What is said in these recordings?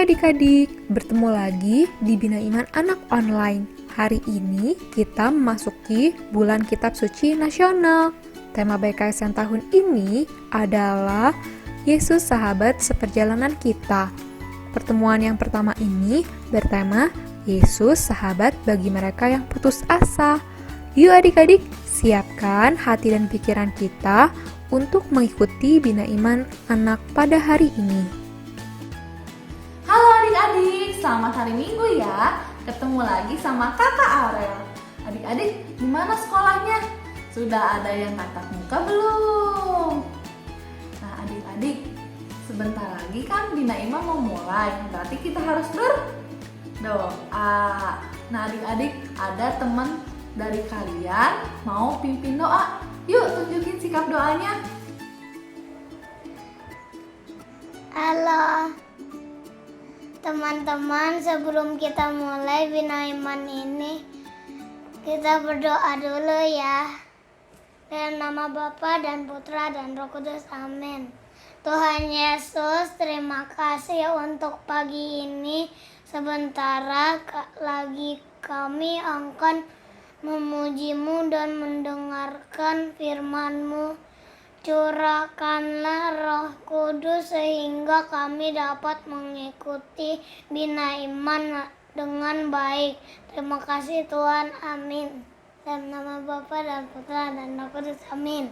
adik-adik, bertemu lagi di Bina Iman Anak Online. Hari ini kita memasuki bulan Kitab Suci Nasional. Tema BKSN tahun ini adalah Yesus Sahabat Seperjalanan Kita. Pertemuan yang pertama ini bertema Yesus Sahabat bagi mereka yang putus asa. Yuk adik-adik, siapkan hati dan pikiran kita untuk mengikuti Bina Iman Anak pada hari ini. Halo adik-adik, selamat hari Minggu ya. Ketemu lagi sama Kakak Aurel. Adik-adik, gimana sekolahnya? Sudah ada yang tatap muka belum? Nah adik-adik, sebentar lagi kan Bina Iman mau mulai. Berarti kita harus berdoa. Nah adik-adik, ada teman dari kalian mau pimpin doa. Yuk tunjukin sikap doanya. Halo teman-teman, sebelum kita mulai Bina Iman ini, kita berdoa dulu ya. Dalam nama Bapa dan Putra dan Roh Kudus, amin. Tuhan Yesus, terima kasih untuk pagi ini. Sebentar lagi kami akan memuji-Mu dan mendengarkan firman-Mu. Curahkanlah Roh Kudus sehingga kami dapat mengikuti Bina Iman dengan baik. Terima kasih Tuhan, amin. Dalam nama Bapa dan Putra dan Roh Kudus, amin.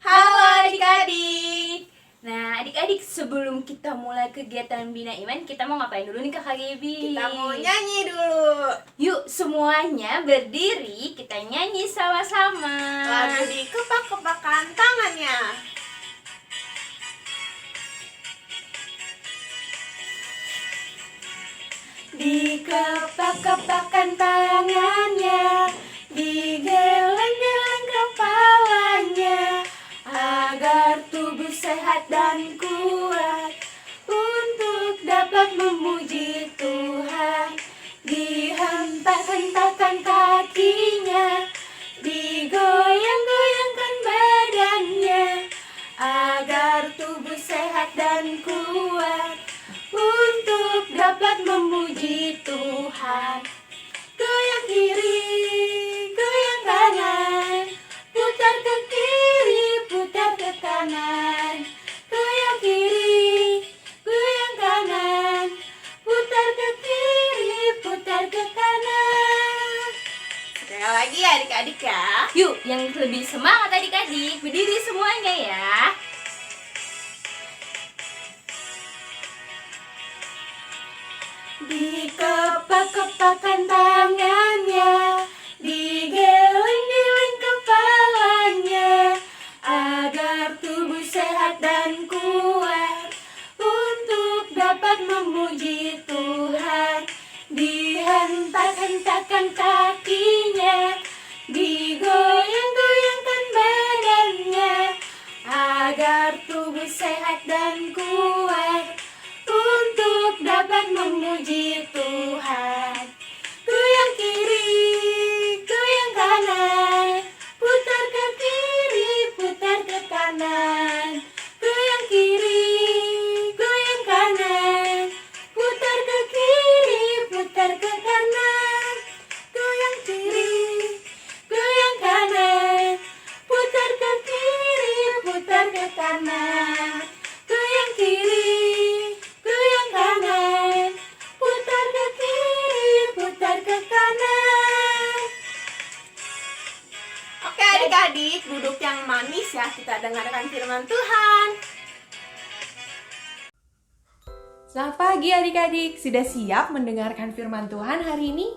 Halo adik-adik. Nah adik-adik, sebelum kita mulai kegiatan Bina Iman, kita mau ngapain dulu nih Kakak Gaby? Kita mau nyanyi dulu. Yuk semuanya berdiri, kita nyanyi sama-sama. Lalu dikepak-kepakan tangannya. Dikepak-kepakan tangannya, digeleng-geleng kepalanya, agar tubuh sehat dan kuat untuk dapat memuji Tuhan. Dihentak-hentakkan kakinya, digoyang-goyangkan badannya, agar tubuh sehat dan kuat untuk dapat memuji Tuhan. Goyang kiri, goyang kanan, putar ke kiri, putar ke kanan. Goyang kiri, goyang kanan, putar ke kiri, putar ke kanan. Sekali lagi ya adik-adik ya. Yuk, yang lebih semangat adik-adik, berdiri semuanya ya. Dikepak-kepakan tangannya, digeleng-geleng kepalanya, agar tubuh sehat dan kuat untuk dapat memuji Tuhan. Dihentak-hentakkan kakinya, digoyang-goyangkan badannya, agar tubuh sehat dan kuat untuk dapat memuji Tuhan. Goyang kiri, goyang kanan, putar ke kiri, putar ke kanan. Goyang kiri, goyang kanan, putar ke kiri, putar ke kanan. Goyang kiri, goyang kanan, putar ke kiri, putar ke kanan. Goyang kiri, goyang kanan, putar ke kiri, putar ke kanan. Oke adik-adik, duduk yang manis ya. Kita dengarkan firman Tuhan. Selamat pagi adik-adik, sudah siap mendengarkan firman Tuhan hari ini?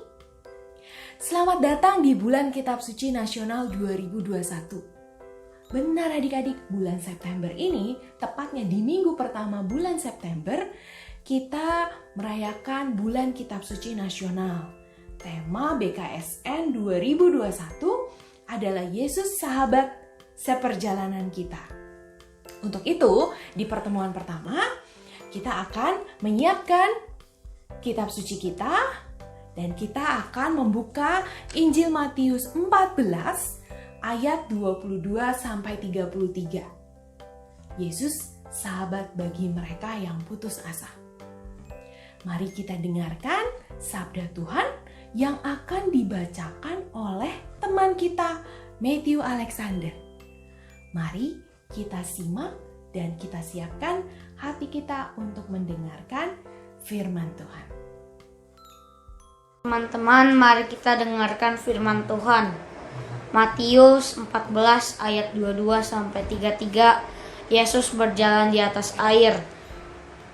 Selamat datang di bulan Kitab Suci Nasional 2021. Benar adik-adik, bulan September ini, tepatnya di minggu pertama bulan September, kita merayakan bulan Kitab Suci Nasional. Tema BKSN 2021 adalah Yesus Sahabat Seperjalanan Kita. Untuk itu, di pertemuan pertama, kita akan menyiapkan kitab suci kita dan kita akan membuka Injil Matius 14 ayat 22 sampai 33. Yesus sahabat bagi mereka yang putus asa. Mari kita dengarkan sabda Tuhan yang akan dibacakan oleh teman kita, Matthew Alexander. Mari kita simak dan kita siapkan hati kita untuk mendengarkan firman Tuhan. Teman-teman, mari kita dengarkan firman Tuhan. Matius 14 ayat 22 sampai 33. Yesus berjalan di atas air.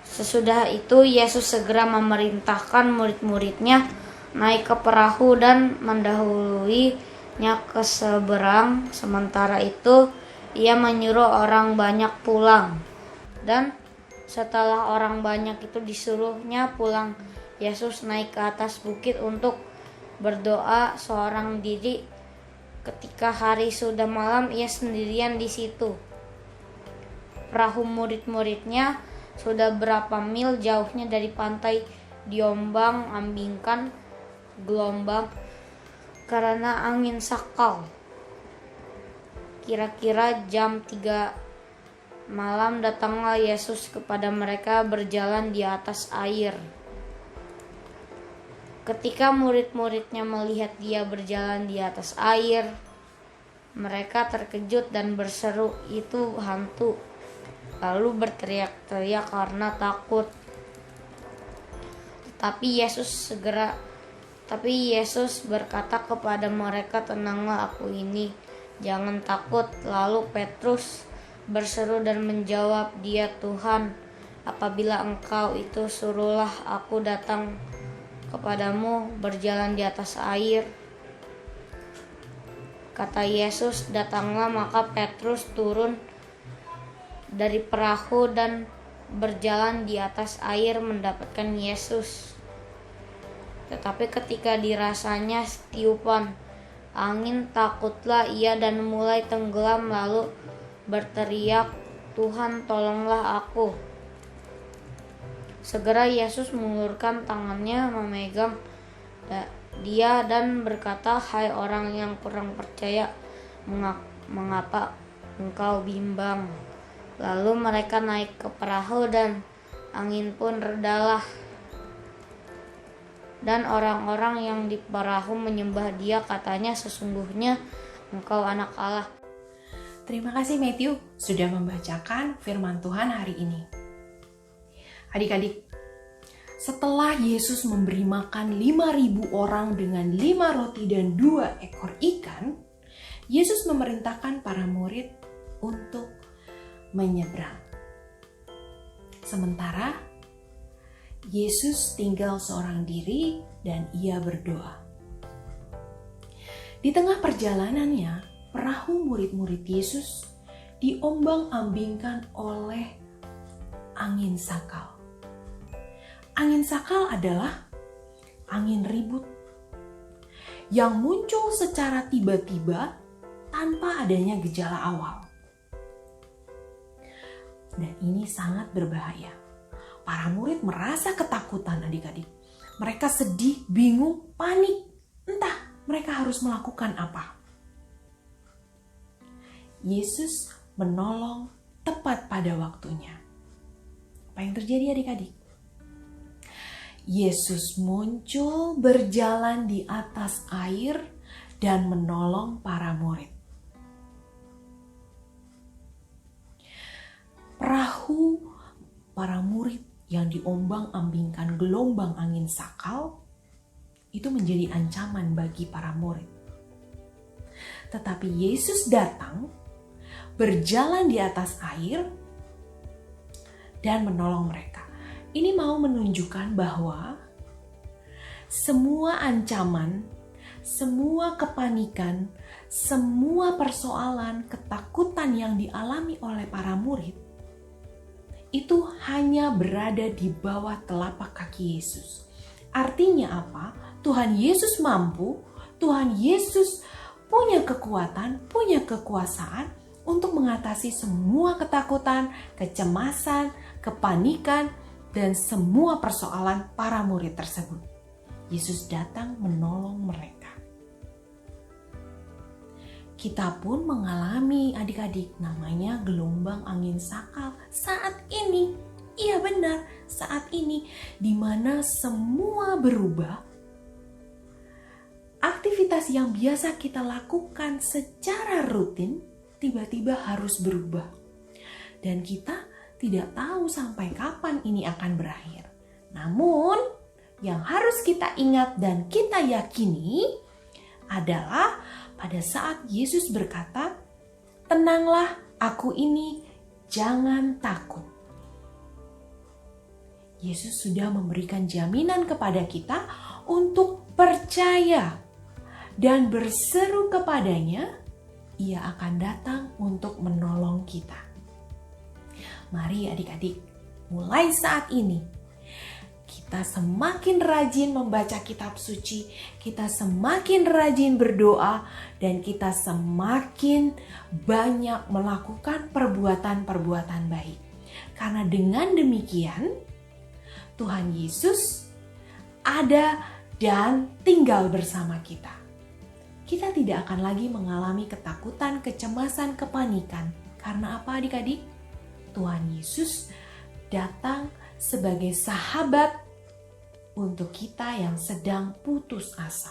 Sesudah itu Yesus segera memerintahkan murid-muridnya naik ke perahu dan mendahuluinya ke seberang. Sementara itu ia menyuruh orang banyak pulang. Dan setelah orang banyak itu disuruhnya pulang, Yesus naik ke atas bukit untuk berdoa seorang diri. Ketika hari sudah malam, ia sendirian di situ. Perahu murid-muridnya sudah berapa mil jauhnya dari pantai, diombang-ambingkan gelombang karena angin sakal. Kira-kira jam 3 malam datanglah Yesus kepada mereka berjalan di atas air. Ketika murid-muridnya melihat dia berjalan di atas air, mereka terkejut dan berseru, "Itu hantu!" Lalu berteriak-teriak karena takut. Tapi Yesus berkata kepada mereka, "Tenanglah, aku ini, jangan takut." Lalu Petrus berseru dan menjawab, "Dia Tuhan, apabila Engkau itu, suruhlah aku datang kepadamu berjalan di atas air." Kata Yesus, "Datanglah." Maka Petrus turun dari perahu dan berjalan di atas air mendapatkan Yesus. Tetapi ketika dirasanya tiupan angin, takutlah ia dan mulai tenggelam, lalu berteriak, "Tuhan, tolonglah aku." Segera Yesus mengulurkan tangannya memegang dia dan berkata, "Hai orang yang kurang percaya, mengapa engkau bimbang?" Lalu mereka naik ke perahu dan angin pun redalah. Dan orang-orang yang di perahu menyembah dia, katanya, "Sesungguhnya engkau anak Allah." Terima kasih Matthew sudah membacakan firman Tuhan hari ini. Adik-adik, setelah Yesus memberi makan 5.000 orang dengan 5 roti dan 2 ekor ikan, Yesus memerintahkan para murid untuk menyeberang. Sementara Yesus tinggal seorang diri dan ia berdoa. Di tengah perjalanannya, perahu murid-murid Yesus diombang-ambingkan oleh angin sakal. Angin sakal adalah angin ribut yang muncul secara tiba-tiba tanpa adanya gejala awal. Dan ini sangat berbahaya. Para murid merasa ketakutan, adik-adik. Mereka sedih, bingung, panik. Entah mereka harus melakukan apa. Yesus menolong tepat pada waktunya. Apa yang terjadi, adik-adik? Yesus muncul berjalan di atas air dan menolong para murid. Perahu para murid yang diombang-ambingkan gelombang angin sakal itu menjadi ancaman bagi para murid. Tetapi Yesus datang, berjalan di atas air, dan menolong mereka. Ini mau menunjukkan bahwa semua ancaman, semua kepanikan, semua persoalan, ketakutan yang dialami oleh para murid itu hanya berada di bawah telapak kaki Yesus. Artinya apa? Tuhan Yesus mampu, Tuhan Yesus punya kekuatan, punya kekuasaan untuk mengatasi semua ketakutan, kecemasan, kepanikan, dan semua persoalan para murid tersebut. Yesus datang menolong mereka. kita pun mengalami adik-adik namanya gelombang angin sakal saat ini. Iya benar, saat ini di mana semua berubah. Aktivitas yang biasa kita lakukan secara rutin tiba-tiba harus berubah. Dan kita tidak tahu sampai kapan ini akan berakhir. Namun, yang harus kita ingat dan kita yakini adalah pada saat Yesus berkata, "Tenanglah, aku ini, jangan takut." Yesus sudah memberikan jaminan kepada kita untuk percaya dan berseru kepadanya, Ia akan datang untuk menolong kita. Mari adik-adik, mulai saat ini kita semakin rajin membaca kitab suci, kita semakin rajin berdoa, dan kita semakin banyak melakukan perbuatan-perbuatan baik. Karena dengan demikian, Tuhan Yesus ada dan tinggal bersama kita. Kita tidak akan lagi mengalami ketakutan, kecemasan, kepanikan. Karena apa adik-adik? Tuhan Yesus datang sebagai sahabat untuk kita yang sedang putus asa.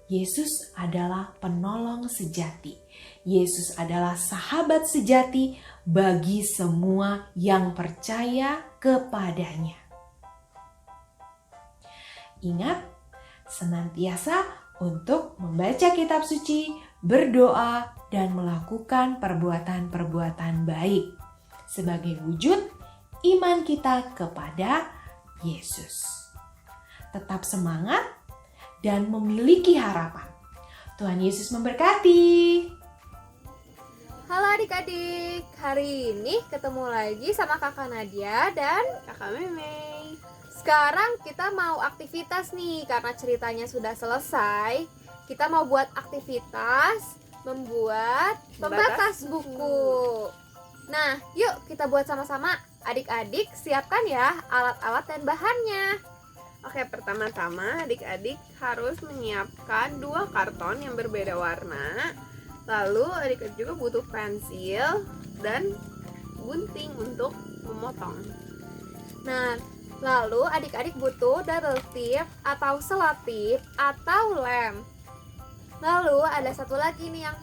Yesus adalah penolong sejati. Yesus adalah sahabat sejati bagi semua yang percaya kepadanya. Ingat, senantiasa untuk membaca kitab suci, berdoa, dan melakukan perbuatan-perbuatan baik sebagai wujud iman kita kepada Yesus. Tetap semangat dan memiliki harapan. Tuhan Yesus memberkati. Halo adik-adik, hari ini ketemu lagi sama Kakak Nadia dan Kakak Meme. sekarang kita mau aktivitas nih. Karena ceritanya sudah selesai, kita mau buat aktivitas membuat pembatas buku. Nah, yuk kita buat sama-sama. Adik-adik siapkan ya alat-alat dan bahannya. Oke, pertama-tama adik-adik harus menyiapkan 2 karton yang berbeda warna. Lalu adik-adik juga butuh pensil dan gunting untuk memotong. Nah, lalu adik-adik butuh double tip atau selotip atau lem. Lalu ada satu lagi nih yang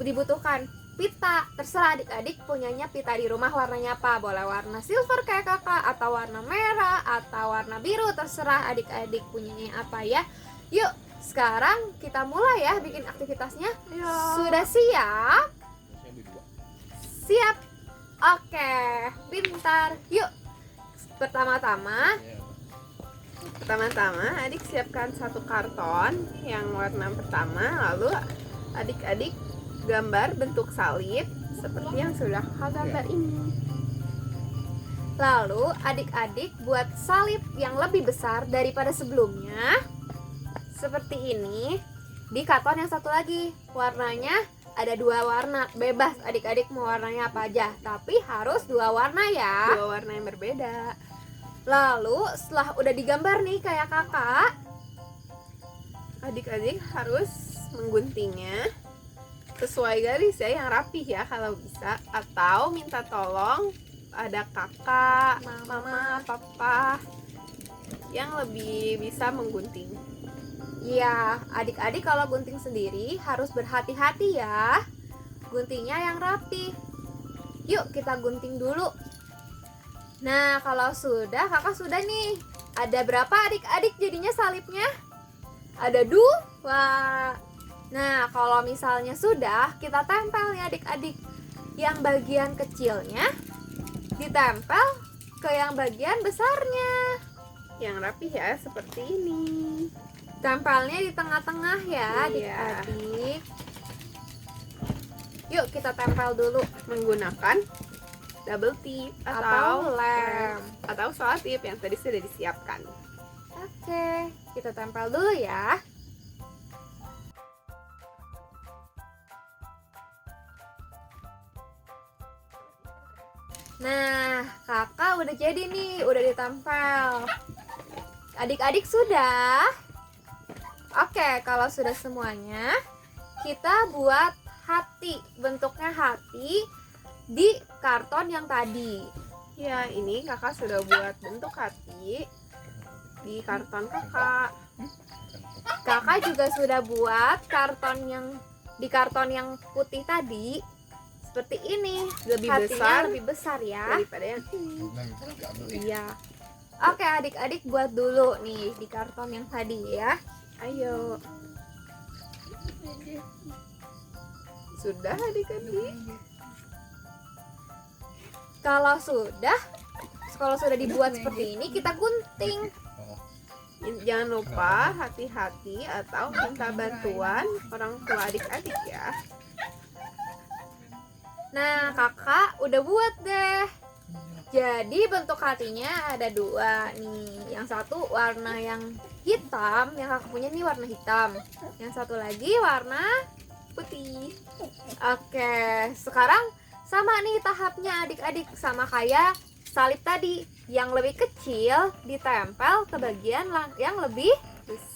dibutuhkan, pita. Terserah adik-adik punyanya pita di rumah warnanya apa. Boleh warna silver kayak kakak, atau warna merah, atau warna biru. Terserah adik-adik punyanya apa ya. Yuk, sekarang kita mulai ya bikin aktivitasnya. Sudah siap? Siap. Oke, pintar. Yuk, pertama-tama adik siapkan 1 karton yang warna pertama. Lalu adik-adik gambar bentuk salib seperti yang sudah kakak gambar ini. Lalu adik-adik buat salib yang lebih besar daripada sebelumnya. Seperti ini. Di karton yang satu lagi, warnanya ada 2 warna. Bebas adik-adik mau warnanya apa aja, tapi harus 2 warna ya. 2 warna yang berbeda. Lalu setelah udah digambar nih kayak kakak, Adik-adik harus mengguntingnya sesuai garis ya, yang rapih ya kalau bisa. Atau minta tolong ada kakak, mama, papa yang lebih bisa menggunting. ya adik-adik kalau gunting sendiri harus berhati-hati ya. Guntingnya yang rapi. Yuk kita gunting dulu. Nah, kalau sudah, kakak sudah nih. Ada berapa adik-adik jadinya salibnya? Ada 2. Nah, kalau misalnya sudah, kita tempel ya adik-adik. Yang bagian kecilnya ditempel ke yang bagian besarnya. Yang rapi ya, seperti ini. Tempelnya di tengah-tengah ya Iya. adik-adik. Yuk kita tempel dulu. Menggunakan double tip Atau lem. atau selotip yang tadi sudah disiapkan. Oke, kita tempel dulu ya. Nah, kakak udah jadi nih, udah ditempel. Adik-adik sudah? Oke, kalau sudah semuanya, kita buat hati, bentuknya hati di karton yang tadi. Ya, ini kakak sudah buat bentuk hati di karton kakak. Kakak juga sudah buat karton yang di karton yang putih tadi seperti ini. Lebih besar ya daripada yang ini. Iya. Oke, adik-adik buat dulu nih di karton yang tadi ya. Ayo. Sudah adik-adik? Kalau sudah dibuat seperti ini, kita gunting. Jangan lupa hati-hati atau minta bantuan orang tua adik-adik ya. Nah, kakak udah buat deh. Jadi bentuk hatinya ada dua nih. Yang satu warna yang hitam, yang kakak punya nih warna hitam. Yang satu lagi warna putih. Oke, sekarang sama nih tahapnya adik-adik, sama kayak salib tadi. Yang lebih kecil ditempel ke bagian yang lebih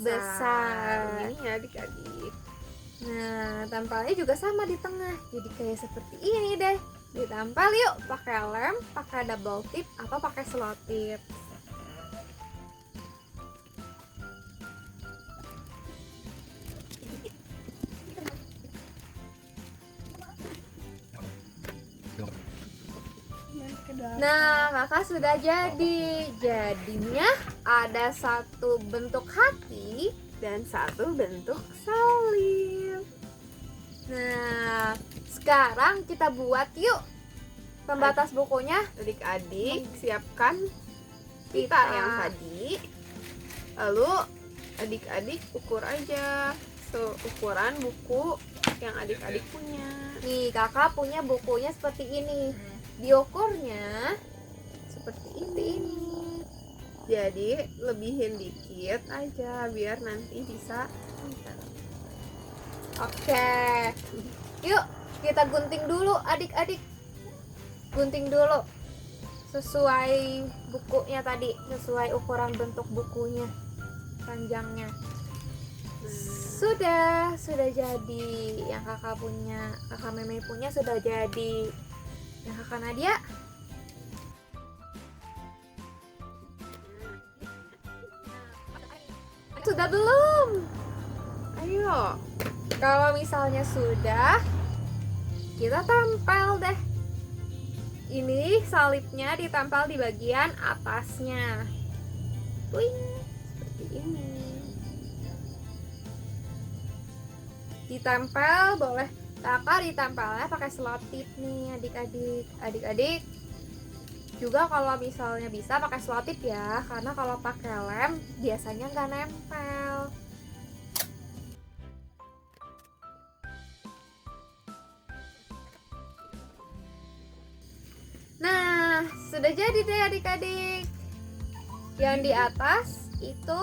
besar. Ini ya adik-adik. Nah, tempelnya juga sama di tengah. Jadi kayak seperti ini deh. Ditempel yuk, pakai lem, pakai double tip atau pakai selotip. Nah, kakak sudah jadi. Jadinya ada satu bentuk hati dan satu bentuk salib. Nah, sekarang kita buat yuk pembatas bukunya. Adik-adik siapkan pita yang tadi. Lalu adik-adik ukur aja seukuran buku yang adik-adik punya. Nih, kakak punya bukunya seperti ini. Diukurnya seperti ini. Jadi lebihin dikit aja biar nanti bisa. Oke, yuk kita gunting dulu adik-adik. Gunting dulu sesuai bukunya tadi, sesuai ukuran bentuk bukunya, panjangnya. Sudah jadi. Yang kakak punya, kakak Meme punya sudah jadi. Yang kakak Nadia sudah belum? Ayo. Kalau misalnya sudah, kita tempel deh. Ini salibnya ditempel di bagian atasnya. Wih, seperti ini. Ditempel boleh. Kakak ditempelnya pakai selotip nih adik-adik. Adik-adik juga kalau misalnya bisa pakai selotip ya, karena kalau pakai lem biasanya nggak nempel. Nah, sudah jadi deh adik-adik. Yang di atas itu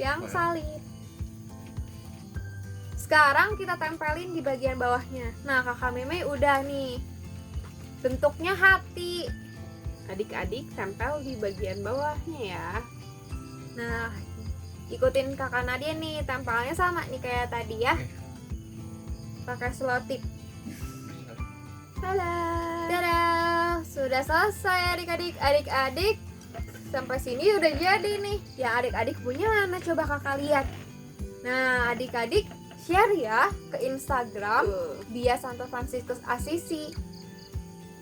yang salib. Sekarang kita tempelin di bagian bawahnya. Nah, kakak Meme udah nih. Bentuknya hati. Adik-adik tempel di bagian bawahnya ya. Nah, ikutin kakak Nadia nih, tempelnya sama nih kayak tadi ya. Pakai selotip. Dadah. Sudah selesai adik-adik. Adik-adik sampai sini udah jadi nih. Yang adik-adik punya mana coba kakak lihat. Nah, adik-adik share ya ke Instagram Bia Santo Fransiskus Asisi.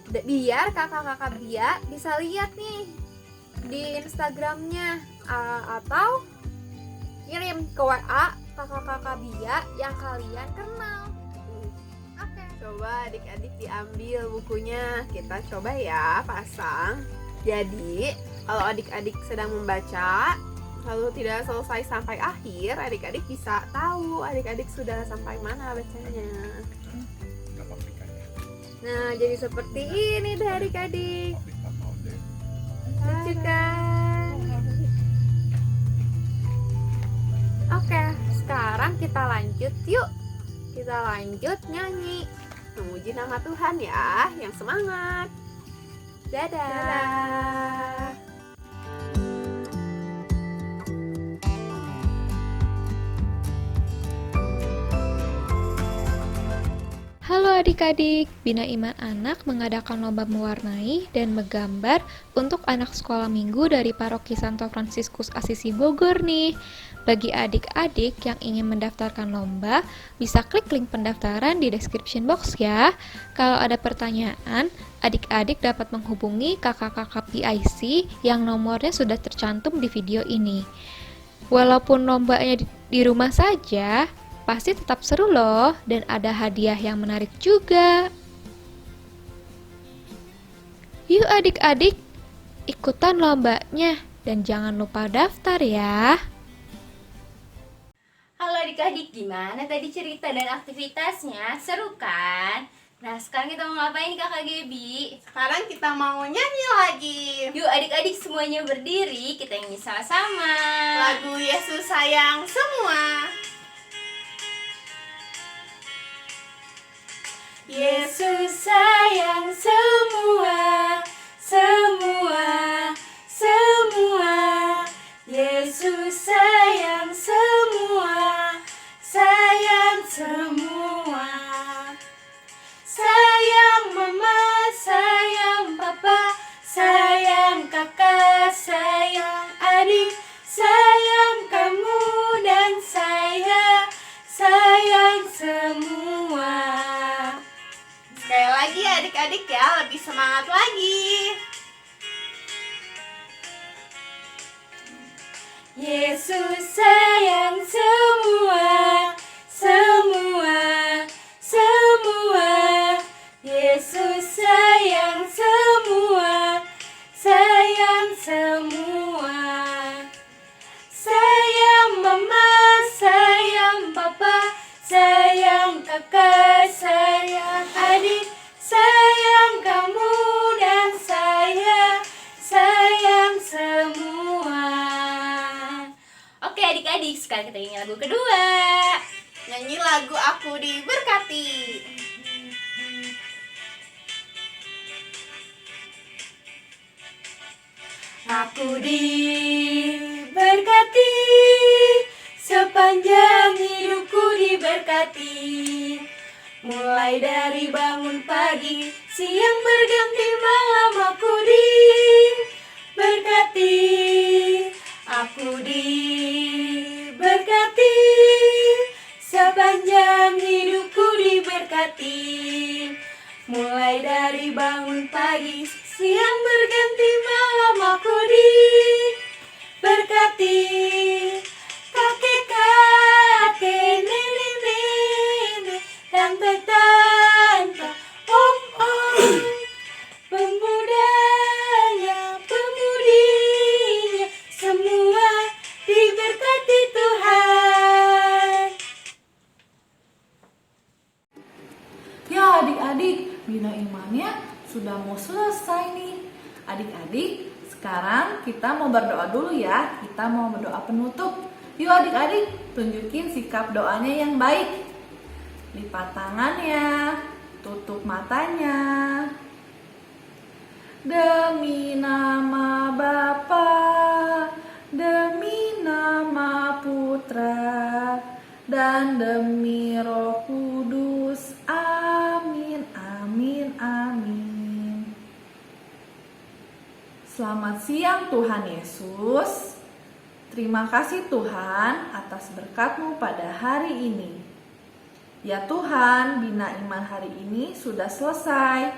Biar kakak-kakak Bia bisa lihat nih di Instagramnya, atau kirim ke WA kakak-kakak Bia yang kalian kenal. Oke. Coba adik-adik diambil bukunya. Kita coba ya pasang. Jadi kalau adik-adik sedang membaca lalu tidak selesai sampai akhir, adik-adik bisa tahu adik-adik sudah sampai mana bacanya. Nah, jadi seperti ini deh adik-adik. Lucu kan? Oke, sekarang kita lanjut yuk. Kita lanjut nyanyi memuji nama Tuhan ya, yang semangat. Dadah. Halo adik-adik, Bina Iman Anak mengadakan lomba mewarnai dan menggambar untuk anak sekolah minggu dari Paroki Santo Fransiskus Asisi Bogor nih. Bagi adik-adik yang ingin mendaftarkan lomba, bisa klik link pendaftaran di description box ya. Kalau ada pertanyaan, adik-adik dapat menghubungi kakak-kakak PIC yang nomornya sudah tercantum di video ini. Walaupun lombanya di rumah saja, pasti tetap seru loh, dan ada hadiah yang menarik juga. Yuk adik-adik, ikutan lombanya, dan jangan lupa daftar ya. Halo adik-adik, gimana tadi cerita dan aktivitasnya? Seru kan? Nah, sekarang kita mau ngapain nih Kakak Gebi? Sekarang kita mau nyanyi lagi. Yuk adik-adik semuanya berdiri, kita nyanyi sama-sama. Lagu Yesus Sayang Semua. Yesus sayang semua, semua, semua. Yesus sayang semua, sayang semua. Sayang mama, sayang papa, sayang kakak, sayang adik, sayang kamu dan saya, sayang semua. Sekali lagi adik-adik ya, lebih semangat lagi. Yesus sayang semua, semua, semua. Yesus sayang semua, sayang semua. Sayang mama, sayang papa, sayang kakak, sayang adik, sayang kamu dan saya, sayang semua. Oke adik-adik, sekarang kita nyanyi lagu kedua. Nyanyi lagu Aku Diberkati. Aku diberkati, sepanjang hidupku diberkati. Mulai dari bangun pagi, siang berganti malam aku diberkati. Aku diberkati, sepanjang hidupku diberkati. Mulai dari bangun pagi, siang berganti malam aku diberkati. Kakek-kakek, nenek-nenek, tante-tante, om-om, pemudanya, pemudinya, semua diberkati Tuhan. Ya adik-adik, Bina Imannya sudah mau selesai nih. Adik-adik, sekarang kita mau berdoa dulu ya. Kita mau berdoa penutup. Yuk adik-adik, tunjukin sikap doanya yang baik. Lipat tangannya, tutup matanya. Demi nama Bapa, demi nama Putra, dan demi Roh Kudus. Amin, amin, amin. Selamat siang Tuhan Yesus. Terima kasih Tuhan atas berkat-Mu pada hari ini. Ya Tuhan, Bina Iman hari ini sudah selesai.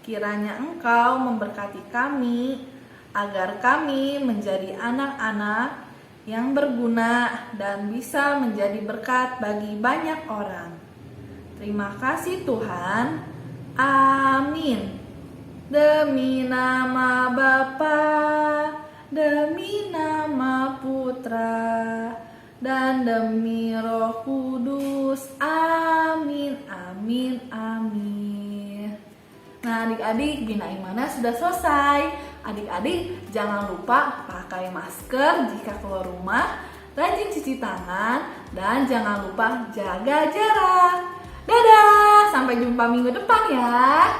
Kiranya Engkau memberkati kami, agar kami menjadi anak-anak yang berguna dan bisa menjadi berkat bagi banyak orang. Terima kasih Tuhan. Amin. Demi nama Bapa, demi nama Putra, dan demi Roh Kudus. Amin, amin, amin. Nah adik-adik, Bina Imannya sudah selesai. Adik-adik jangan lupa pakai masker jika keluar rumah, rajin cuci tangan, dan jangan lupa jaga jarak. Dadah, sampai jumpa minggu depan ya.